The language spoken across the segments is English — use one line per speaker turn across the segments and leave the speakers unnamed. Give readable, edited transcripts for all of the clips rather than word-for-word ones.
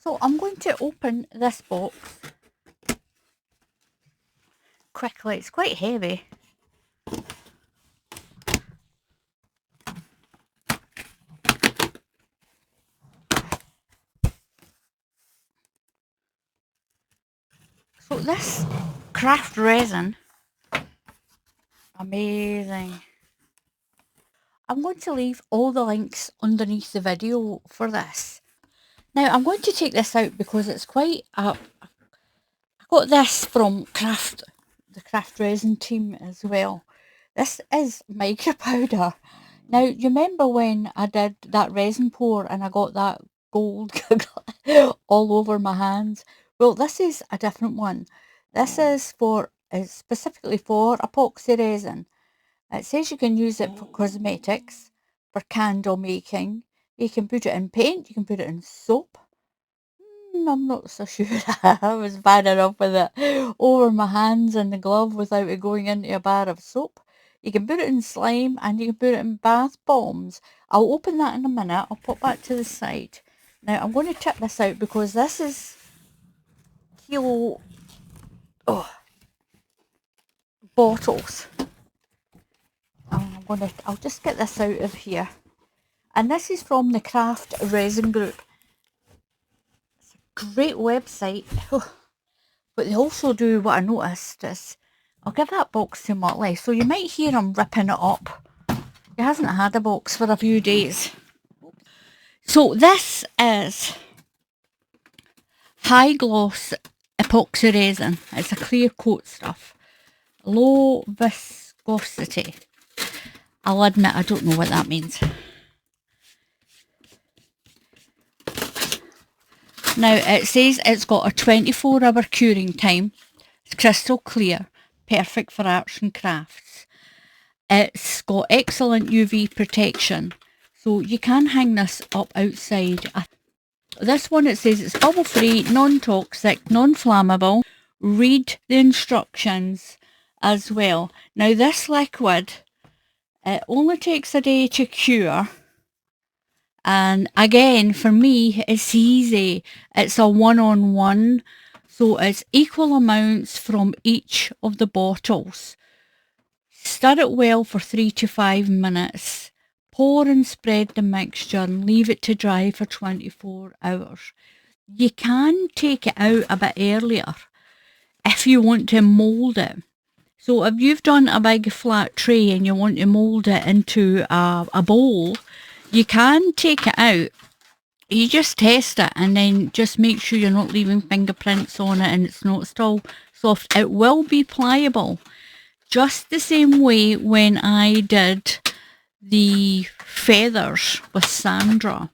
So I'm going to open this box quickly. It's quite heavy. So this craft resin, amazing. I'm going to leave all the links underneath the video for this. Now I'm going to take this out because it's quite I got this from the craft resin team as well. This is micro powder. Now you remember when I did that resin pour and I got that gold all over my hands? Well, this is a different one. This is specifically for epoxy resin. It says you can use it for cosmetics, for candle making. You can put it in paint, you can put it in soap. I'm not so sure. I was bad enough with it over my hands and the glove without it going into a bar of soap. You can put it in slime and you can put it in bath bombs. I'll open that in a minute. I'll put that to the side. Now I'm going to tip this out because this is kilo bottles. I'll just get this out of here. And this is from the Craft Resin Group. It's a great website. But they also do, what I noticed is, I'll give that box to Motley. So you might hear him ripping it up. He hasn't had a box for a few days. So this is high gloss epoxy resin. It's a clear coat stuff. Low viscosity. I'll admit I don't know what that means. Now it says it's got a 24-hour curing time. It's crystal clear, perfect for arts and crafts. It's got excellent UV protection, so you can hang this up outside. This one, it says it's bubble free, non-toxic, non-flammable. Read the instructions as well. Now this liquid, it only takes a day to cure. And again, for me, it's easy. It's a one-on-one. So it's equal amounts from each of the bottles. Stir it well for 3 to 5 minutes. Pour and spread the mixture and leave it to dry for 24 hours. You can take it out a bit earlier if you want to mould it. So if you've done a big flat tray and you want to mould it into a bowl, you can take it out. You just test it and then just make sure you're not leaving fingerprints on it and it's not still soft. It will be pliable. Just the same way when I did the feathers with Sandra.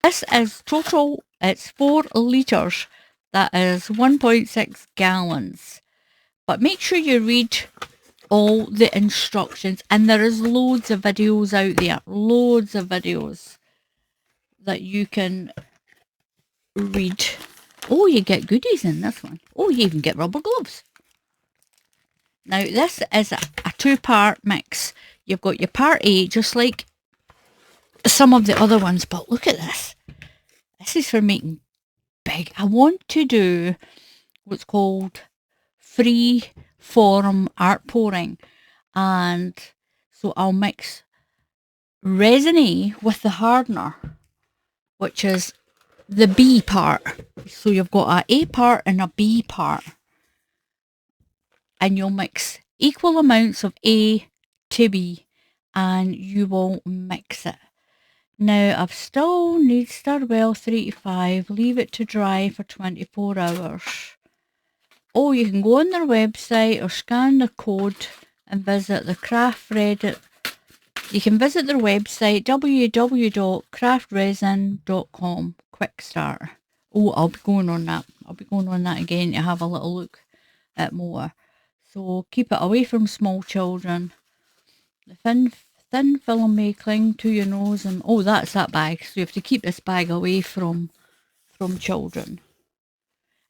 This is total, it's 4 litres. That is 1.6 gallons. But make sure you read all the instructions, and there is loads of videos out there, loads of videos that you can read. Oh, you get goodies in this one. Oh, you even get rubber gloves. Now this is a 2-part mix. You've got your part A, just like some of the other ones, but look at this. This is for making big. I want to do what's called free form art pouring, and so I'll mix resin A with the hardener, which is the B part. So you've got a part and a B part, and you'll mix equal amounts of A to B and you will mix it. Now I've still need stir well 3 to 5, leave it to dry for 24 hours. Oh, you can go on their website or scan the code and visit the Craft Reddit. You can visit their website, www.craftresin.com. Quick start. Oh, I'll be going on that. I'll be going on that again to have a little look at more. So keep it away from small children. The thin film may cling to your nose, and oh, that's that bag. So you have to keep this bag away from children.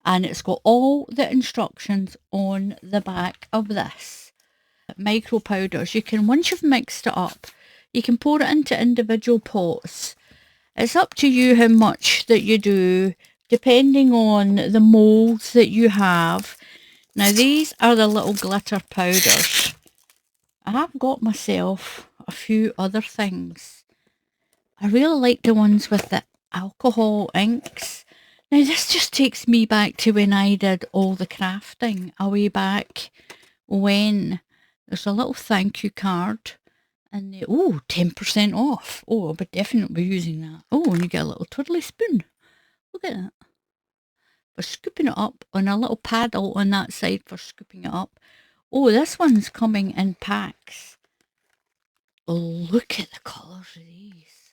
And it's got all the instructions on the back of this. Micro powders. You can, once you've mixed it up, you can pour it into individual pots. It's up to you how much that you do. depending on the moulds that you have. Now these are the little glitter powders. I have got myself a few other things. I really like the ones with the alcohol inks. Now this just takes me back to when I did all the crafting a way back when. There's a little thank you card and the, 10% off. Oh, I'll definitely be using that. Oh, and you get a little twiddly spoon. Look at that. For scooping it up, and a little paddle on that side for scooping it up. Oh, this one's coming in packs. Oh, look at the colours of these.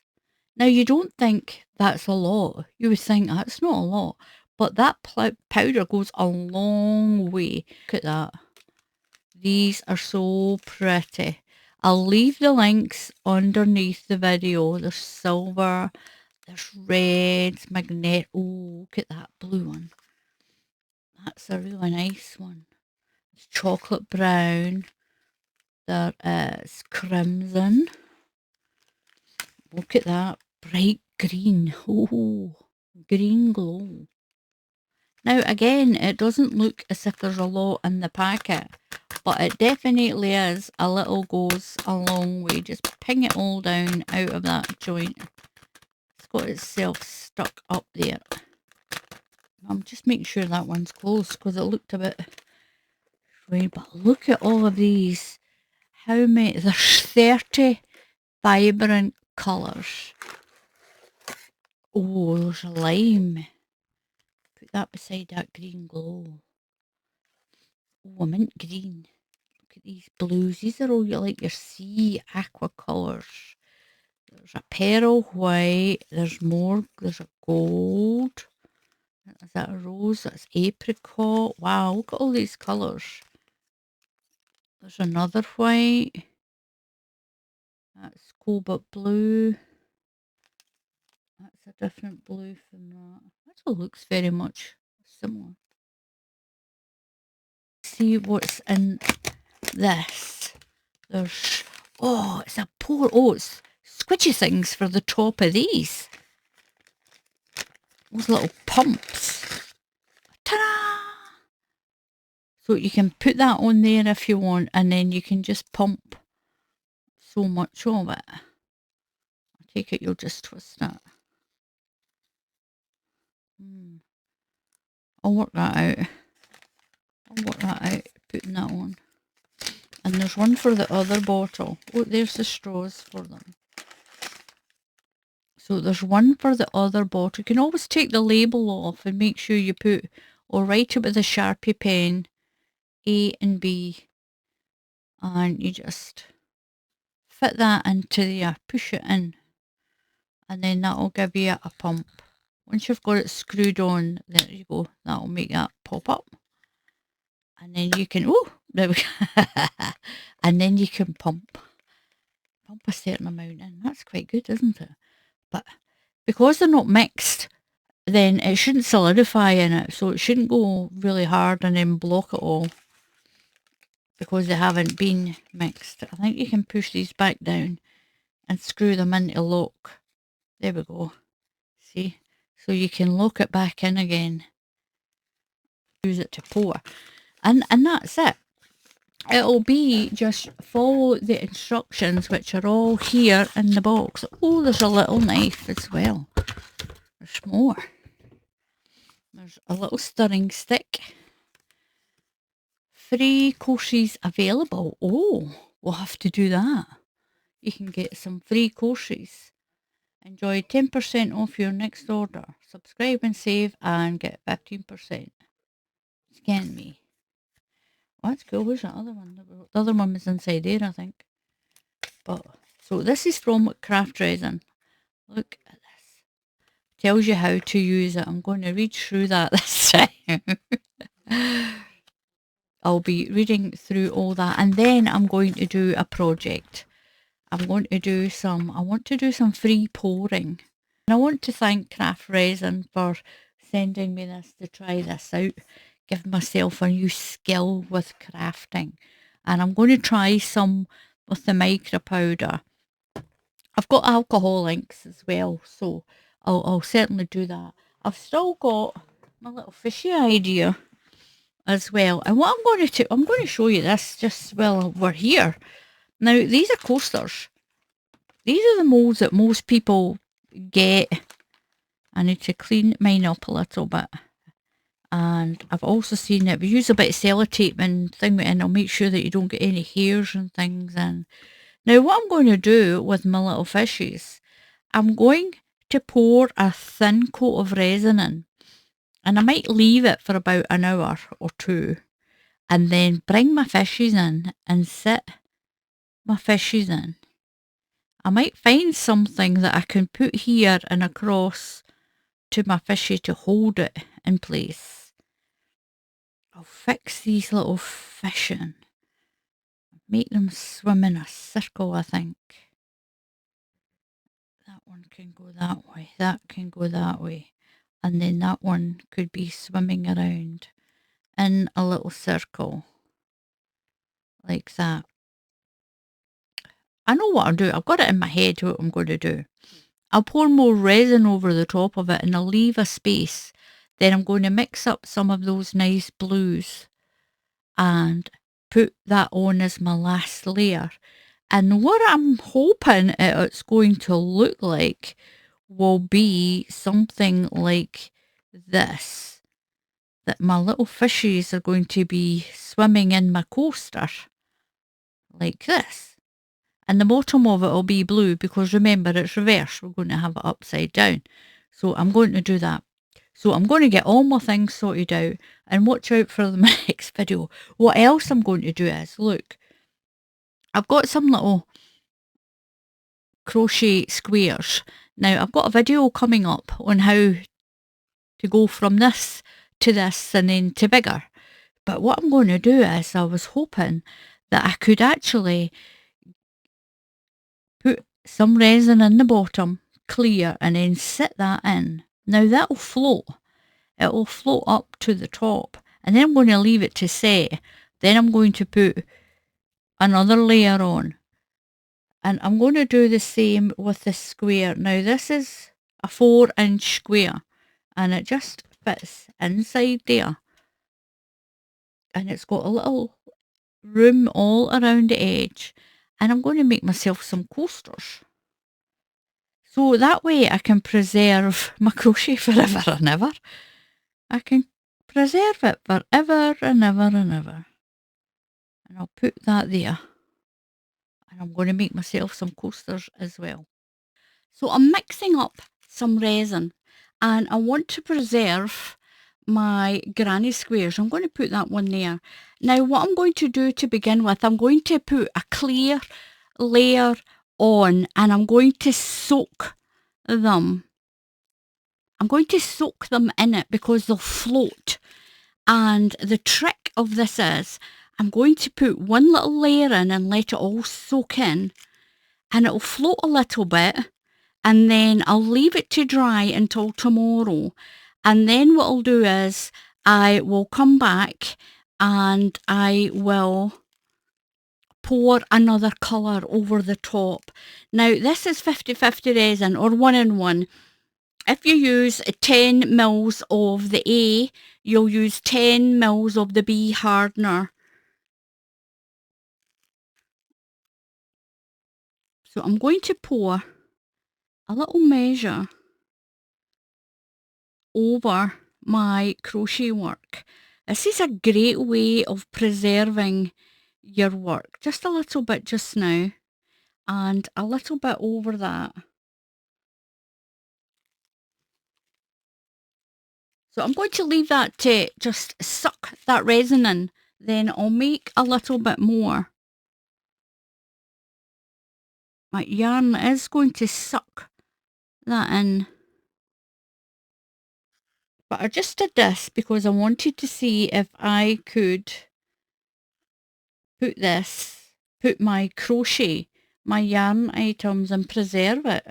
Now, you don't think that's a lot. You would think that's not a lot. But that powder goes a long way. Look at that. These are so pretty. I'll leave the links underneath the video. There's silver, there's reds, magnet. Oh, look at that blue one. That's a really nice one. It's chocolate brown. There is crimson. Look at that. Bright green. Oh, green glow. Now again, it doesn't look as if there's a lot in the packet, but it definitely is. A little goes a long way. Just ping it all down out of that joint. It's got itself stuck up there. I'm just making sure that one's closed because it looked a bit weird. But look at all of these. How many? There's 30 vibrant colours. Oh, there's a lime. Put that beside that green glow. Oh, a mint green. Look at these blues. These are all like your sea aqua colours. There's a pearl white. There's more. There's a gold. Is that a rose? That's apricot. Wow, look at all these colours. There's another white. That's cobalt blue. That's a different blue from that. Actually looks very much similar. See what's in this. There's, it's a pour. Oh, it's squidgy things for the top of these. Those little pumps. Ta-da! So you can put that on there if you want, and then you can just pump so much of it. I take it you'll just twist it. I'll work that out. Putting that on. And there's one for the other bottle. Oh, there's the straws for them. So there's one for the other bottle. You can always take the label off and make sure you put, or write it with a Sharpie pen, A and B. And you just fit that into there, push it in. And then that'll give you a pump. Once you've got it screwed on, there you go. That'll make that pop up. And then you can, there we go. And then you can pump a certain amount in. That's quite good, isn't it? But because they're not mixed, then it shouldn't solidify in it. So it shouldn't go really hard and then block it all because they haven't been mixed. I think you can push these back down and screw them into lock. There we go. See? So you can lock it back in again. Use it to pour. And that's it. It'll be just follow the instructions, which are all here in the box. Oh, there's a little knife as well. There's more. There's a little stirring stick. Free courses available. Oh, we'll have to do that. You can get some free courses. Enjoy 10% off your next order. Subscribe and save and get 15%. Scan me. Oh, that's cool. Where's that other one? The other one was inside there, I think. But so this is from Craft Resin. Look at this. Tells you how to use it. I'm going to read through that this time. I'll be reading through all that, and then I'm going to do a project. I want to do some free pouring. And I want to thank Craft Resin for sending me this to try this out. Give myself a new skill with crafting. And I'm going to try some with the micro powder. I've got alcohol inks as well, so I'll certainly do that. I've still got my little fishy idea as well. And what I'm going to do, I'm going to show you this just while we're here. Now, these are coasters. These are the molds that most people get. I need to clean mine up a little bit. And I've also seen it, we use a bit of sellotape and thing, and I'll make sure that you don't get any hairs and things in. Now, what I'm going to do with my little fishies, I'm going to pour a thin coat of resin in, and I might leave it for about an hour or two, and then bring my fishies in and sit my fishies in. I might find something that I can put here and across to my fishy to hold it in place. I'll fix these little fish in. Make them swim in a circle, I think. That one can go that way, that can go that way. And then that one could be swimming around in a little circle. Like that. I know what I'll do. I've got it in my head what I'm going to do. I'll pour more resin over the top of it and I'll leave a space. Then I'm going to mix up some of those nice blues and put that on as my last layer. And what I'm hoping it's going to look like will be something like this. That my little fishies are going to be swimming in my coaster. Like this. And the bottom of it will be blue because remember it's reverse. We're going to have it upside down. So I'm going to do that. So I'm going to get all my things sorted out and watch out for the next video. What else I'm going to do is, look, I've got some little crochet squares. Now I've got a video coming up on how to go from this to this and then to bigger. But what I'm going to do is I was hoping that I could actually put some resin in the bottom, clear, and then sit that in. Now that'll float. It will float up to the top. And then I'm going to leave it to set. Then I'm going to put another layer on. And I'm going to do the same with the square. Now this is a 4-inch square. And it just fits inside there. And it's got a little room all around the edge. And I'm going to make myself some coasters. So that way I can preserve my crochet forever and ever. I can preserve it forever and ever and ever. And I'll put that there. And I'm going to make myself some coasters as well. So I'm mixing up some resin. And I want to preserve my granny squares. I'm going to put that one there. Now what I'm going to do to begin with, I'm going to put a clear layer on and I'm going to soak them. I'm going to soak them in it because they'll float. And the trick of this is I'm going to put one little layer in and let it all soak in and it'll float a little bit and then I'll leave it to dry until tomorrow. And then what I'll do is I will come back and I will pour another colour over the top. Now this is 50-50 resin or 1-in-1. If you use 10 mils of the A, you'll use 10 mils of the B hardener. So I'm going to pour a little measure over my crochet work. This is a great way of preserving your work. Just a little bit just now and a little bit over that. So I'm going to leave that to just suck that resin in. Then I'll make a little bit more. My yarn is going to suck that in. But I just did this because I wanted to see if I could put my crochet, my yarn items and preserve it.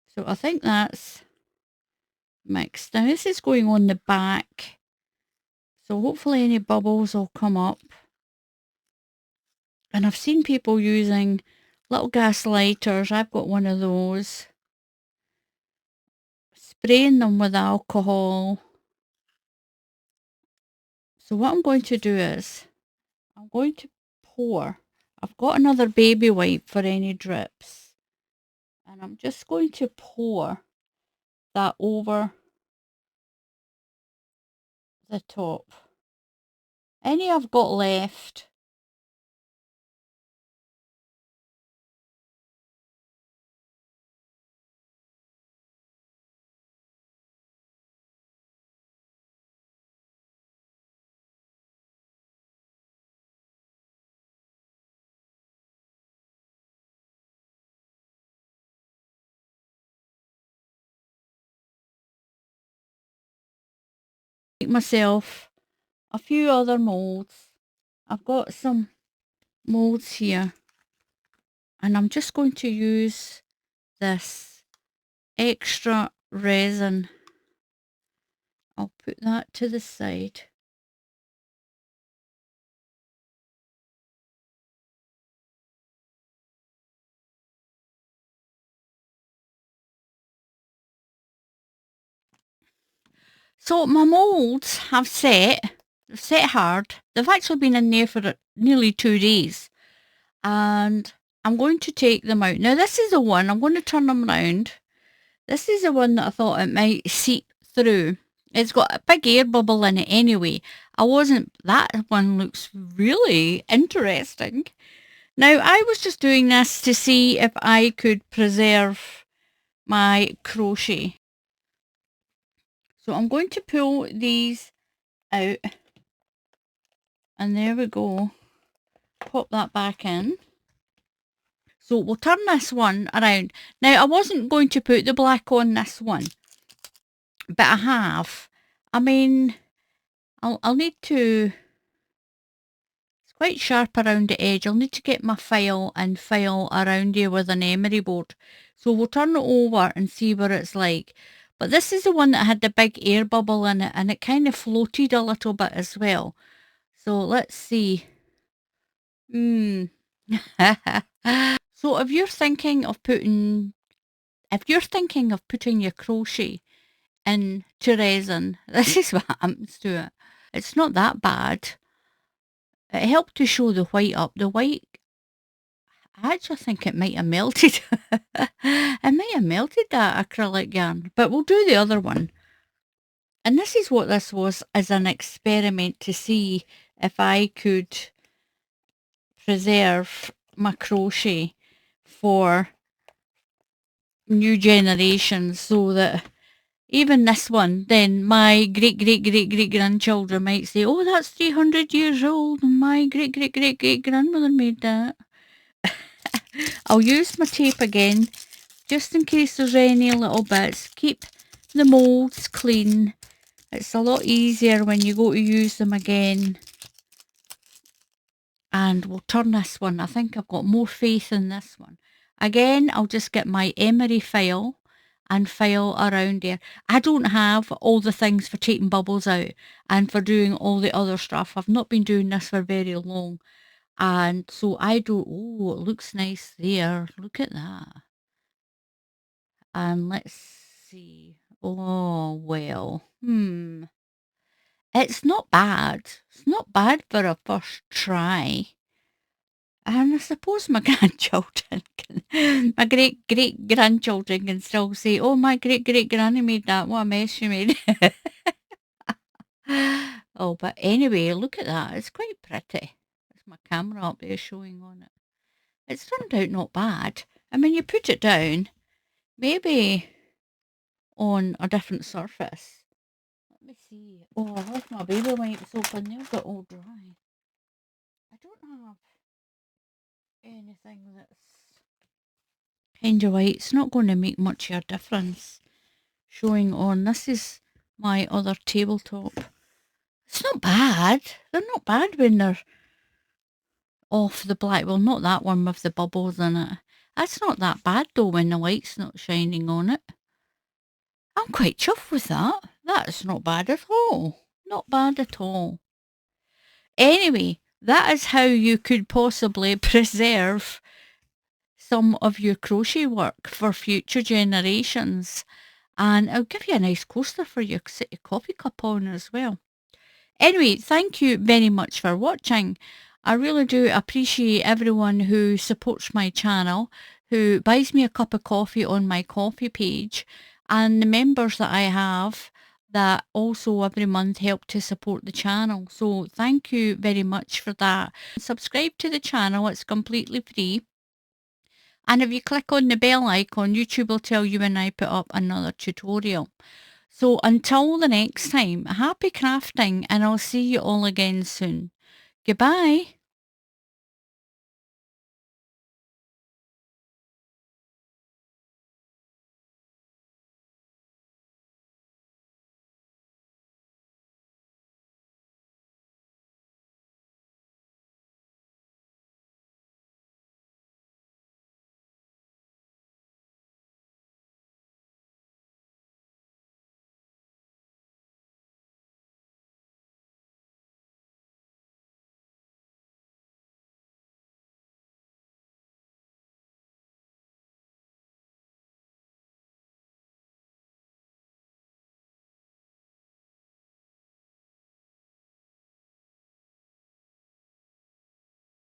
So I think that's mixed. Now this is going on the back. So hopefully any bubbles will come up. And I've seen people using little gas lighters. I've got one of those. Spraying them with alcohol. So what I'm going to do is, I'm going to pour. I've got another baby wipe for any drips. And I'm just going to pour that over the top. Any I've got left. Make myself a few other molds. I've got some molds here. And I'm just going to use this extra resin. I'll put that to the side. So my molds have set. They've set hard. They've actually been in there for nearly 2 days. And I'm going to take them out. Now this is the one, I'm going to turn them round. This is the one that I thought it might seep through. It's got a big air bubble in it anyway. That one looks really interesting. Now I was just doing this to see if I could preserve my crochet. So I'm going to pull these out. And there we go. Pop that back in. So we'll turn this one around. Now I wasn't going to put the black on this one, but I have. I mean, I'll need to, it's quite sharp around the edge. I'll need to get my file and file around here with an emery board. So we'll turn it over and see what it's like. But this is the one that had the big air bubble in it, and it kind of floated a little bit as well. So let's see. So if you're thinking of putting your crochet into resin, this is what happens to it. It's not that bad. It helped to show the white up. The white, I actually think it might have melted. It might have melted that acrylic yarn, but we'll do the other one. And this is what this was, as an experiment to see if I could preserve my crochet for new generations, so that even this one, then my great grandchildren might say, oh, that's 300 years old and my great grandmother made that. I'll use my tape again just in case there's any little bits. Keep the molds clean. It's a lot easier when you go to use them again. And we'll turn this one. I think I've got more faith in this one. Again, I'll just get my emery file and file around there. I don't have all the things for taking bubbles out and for doing all the other stuff. I've not been doing this for very long. And so I don't, oh, it looks nice there. Look at that. And let's see. Oh, well. It's not bad. It's not bad for a first try. And I suppose my grandchildren my great grandchildren can still say, oh, my great granny made that. What a mess she made. Oh, but anyway, look at that. It's quite pretty. There's my camera up there showing on it. It's turned out not bad. I mean, you put it down, maybe on a different surface. Let me see. Oh, I left my baby wipes open. They'll get all dry. I don't have anything that's kind of white. It's not going to make much of a difference showing on. This is my other tabletop. It's not bad. They're not bad when they're off the black. Well, not that one with the bubbles in it. That's not that bad though when the light's not shining on it. I'm quite chuffed with that. That's not bad at all. Not bad at all. Anyway, that is how you could possibly preserve some of your crochet work for future generations. And I'll give you a nice coaster for your sit your coffee cup on as well. Anyway, thank you very much for watching. I really do appreciate everyone who supports my channel, who buys me a cup of coffee on my coffee page, and the members that I have that also every month help to support the channel. So thank you very much for that. Subscribe to the channel, it's completely free. And if you click on the bell icon, YouTube will tell you when I put up another tutorial. So until the next time, happy crafting, and I'll see you all again soon. Goodbye.